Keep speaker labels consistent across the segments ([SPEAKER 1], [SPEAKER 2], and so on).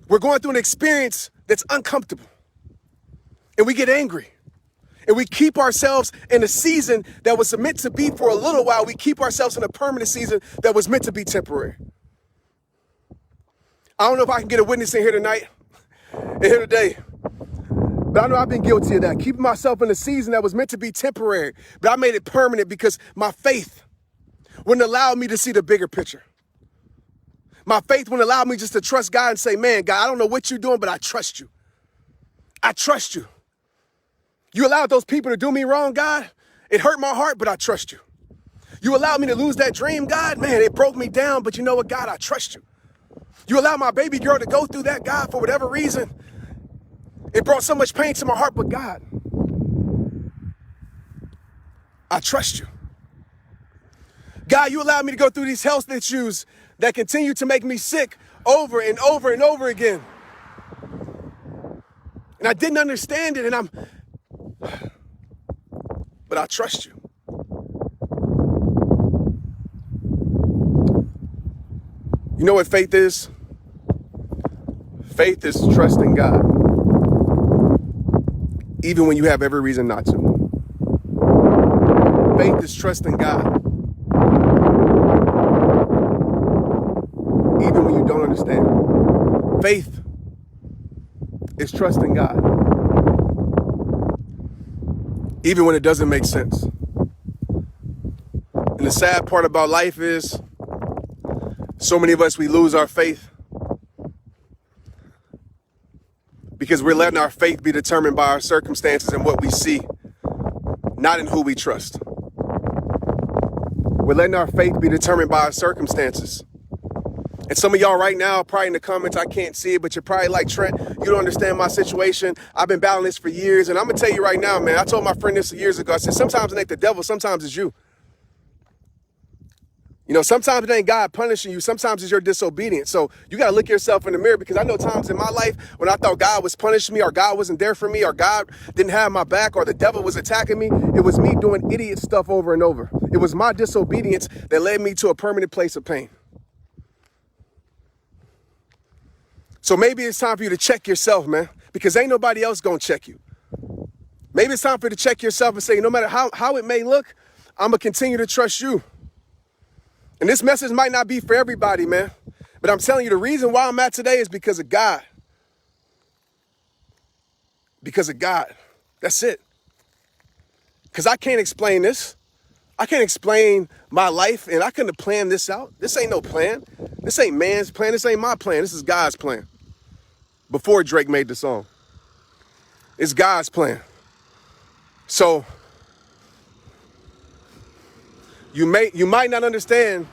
[SPEAKER 1] We're going through an experience that's uncomfortable. And we get angry. And we keep ourselves in a season that was meant to be for a little while. We keep ourselves in a permanent season that was meant to be temporary. I don't know if I can get a witness in here tonight, in here today. But I know I've been guilty of that, keeping myself in a season that was meant to be temporary. But I made it permanent because my faith wouldn't allow me to see the bigger picture. My faith wouldn't allow me just to trust God and say, man, God, I don't know what you're doing, but I trust you. I trust you. You allowed those people to do me wrong, God. It hurt my heart, but I trust you. You allowed me to lose that dream, God. Man, it broke me down, but you know what, God, I trust you. You allowed my baby girl to go through that, God, for whatever reason. It brought so much pain to my heart, but God, I trust you. God, you allowed me to go through these health issues that continue to make me sick over and over and over again. And I didn't understand it, but I trust you. You know what faith is? Faith is trusting God, even when you have every reason not to. Faith is trusting God, even when you don't understand. Faith is trusting God, even when it doesn't make sense. And the sad part about life is, so many of us, we lose our faith because we're letting our faith be determined by our circumstances and what we see, not in who we trust. We're letting our faith be determined by our circumstances. And some of y'all right now, probably in the comments, I can't see it, but you're probably like, Trent, you don't understand my situation. I've been battling this for years. And I'm going to tell you right now, man, I told my friend this years ago. I said, sometimes it ain't the devil, sometimes it's you. You know, sometimes it ain't God punishing you. Sometimes it's your disobedience. So you got to look yourself in the mirror, because I know times in my life when I thought God was punishing me, or God wasn't there for me, or God didn't have my back, or the devil was attacking me. It was me doing idiot stuff over and over. It was my disobedience that led me to a permanent place of pain. So maybe it's time for you to check yourself, man, because ain't nobody else going to check you. Maybe it's time for you to check yourself and say, no matter how it may look, I'm going to continue to trust you. And this message might not be for everybody, man, but I'm telling you, the reason why I'm at today is because of God. Because of God. That's it. Because I can't explain this. I can't explain my life, and I couldn't have planned this out. This ain't no plan. This ain't man's plan. This ain't my plan. This is God's plan. Before Drake made the song. It's God's plan. So you might not understand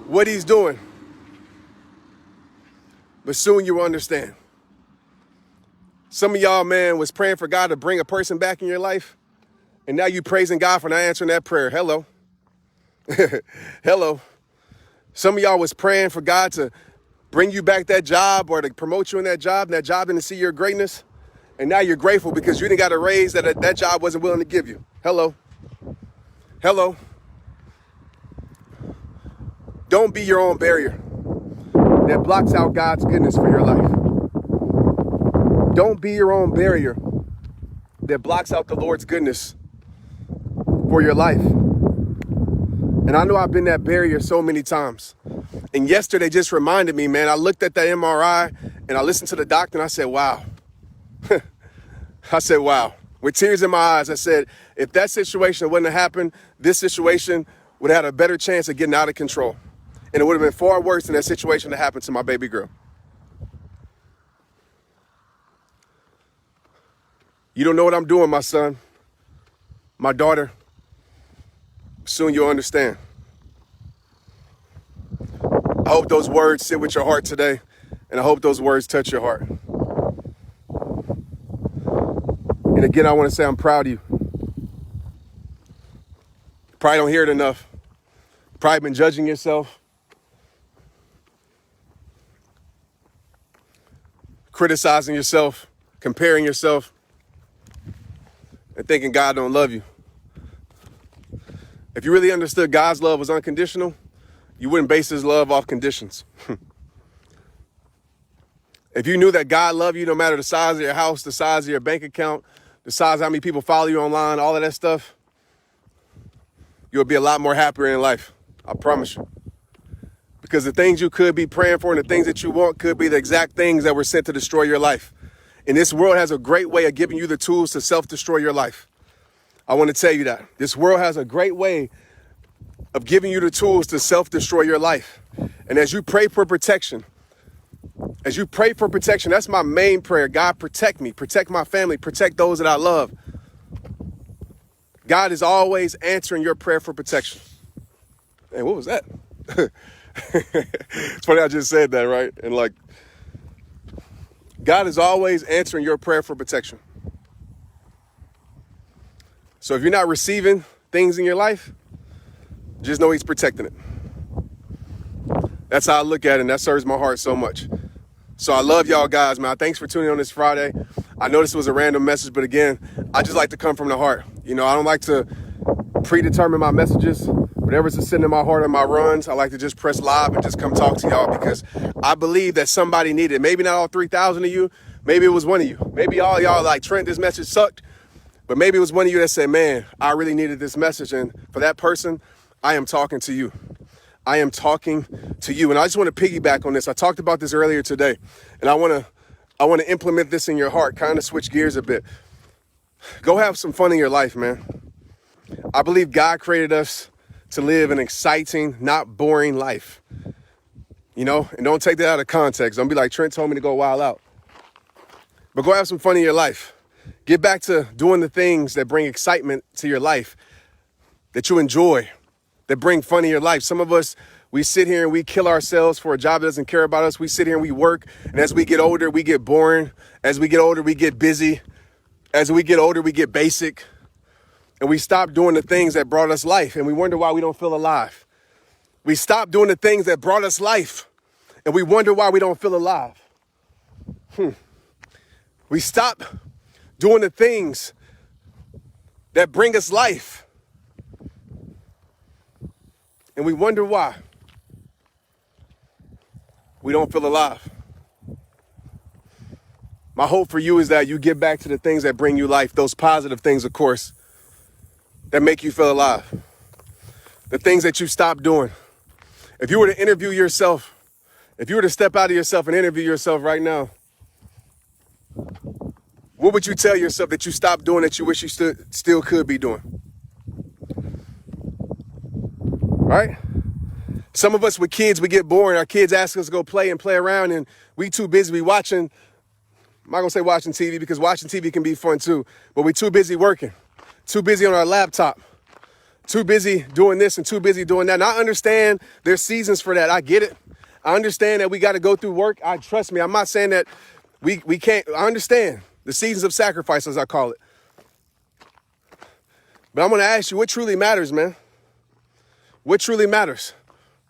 [SPEAKER 1] what he's doing, but soon you will understand. Some of y'all, man, was praying for God to bring a person back in your life, and now you praising God for not answering that prayer. Hello. Hello. Some of y'all was praying for God to bring you back that job, or to promote you in that job, and that job didn't see your greatness, and now you're grateful because you didn't got a raise that job wasn't willing to give you. Hello. Hello. Don't be your own barrier that blocks out God's goodness for your life. Don't be your own barrier that blocks out the Lord's goodness for your life. And I know I've been that barrier so many times. And yesterday just reminded me, man, I looked at that MRI and I listened to the doctor and I said, wow. I said, wow. With tears in my eyes, I said, if that situation wouldn't have happened, this situation would have had a better chance of getting out of control. And it would have been far worse than that situation that happened to my baby girl. You don't know what I'm doing, my son, my daughter. Soon you'll understand. I hope those words sit with your heart today, and I hope those words touch your heart. And again, I want to say I'm proud of you. Probably don't hear it enough. Probably been judging yourself, criticizing yourself, comparing yourself, and thinking God don't love you. If you really understood God's love was unconditional, you wouldn't base his love off conditions. If you knew that God loved you no matter the size of your house, the size of your bank account, the size of how many people follow you online, all of that stuff, you'll be a lot more happier in life. I promise you. Because the things you could be praying for and the things that you want could be the exact things that were sent to destroy your life. And this world has a great way of giving you the tools to self-destroy your life. I want to tell you that. This world has a great way of giving you the tools to self-destroy your life. And as you pray for protection, that's my main prayer. God, protect me, protect my family, protect those that I love. God is always answering your prayer for protection. Man, what was that? It's funny I just said that, right? And like, God is always answering your prayer for protection. So if you're not receiving things in your life, just know he's protecting it. That's how I look at it, and that serves my heart so much. So I love y'all guys, man. Thanks for tuning in on this Friday. I know this was a random message, but again, I just like to come from the heart. You know, I don't like to predetermine my messages. Whatever's sitting in my heart on my runs, I like to just press live and just come talk to y'all because I believe that somebody needed it. Maybe not all 3,000 of you. Maybe it was one of you. Maybe all y'all like, Trent, this message sucked. But maybe it was one of you that said, man, I really needed this message. And for that person, I am talking to you. I am talking to you. And I just want to piggyback on this. I talked about this earlier today. And I want to implement this in your heart, kind of switch gears a bit. Go have some fun in your life, man. I believe God created us to live an exciting, not boring life. You know, and don't take that out of context. Don't be like, Trent told me to go wild out. But go have some fun in your life. Get back to doing the things that bring excitement to your life, that you enjoy, that bring fun in your life. Some of us, we sit here and we kill ourselves for a job that doesn't care about us. We sit here and we work. And as we get older, we get boring. As we get older, we get busy. As we get older, we get basic. And we stop doing the things that brought us life. And we wonder why we don't feel alive. We stop doing the things that brought us life. And we wonder why we don't feel alive. We stop doing the things that bring us life. And we wonder why we don't feel alive. My hope for you is that you get back to the things that bring you life, those positive things, of course, that make you feel alive. The things that you stop doing. If you were to interview yourself, if you were to step out of yourself and interview yourself right now, what would you tell yourself that you stopped doing that you wish you still could be doing? Right? Some of us with kids, we get bored. Our kids ask us to go play and play around, and we too busy. We watching. I'm not going to say watching TV because watching TV can be fun too, but we're too busy working, too busy on our laptop, too busy doing this and too busy doing that. And I understand there's seasons for that. I get it. I understand that we got to go through work. Trust me, I'm not saying that we can't. I understand the seasons of sacrifice, as I call it. But I'm going to ask you, what truly matters, man? What truly matters?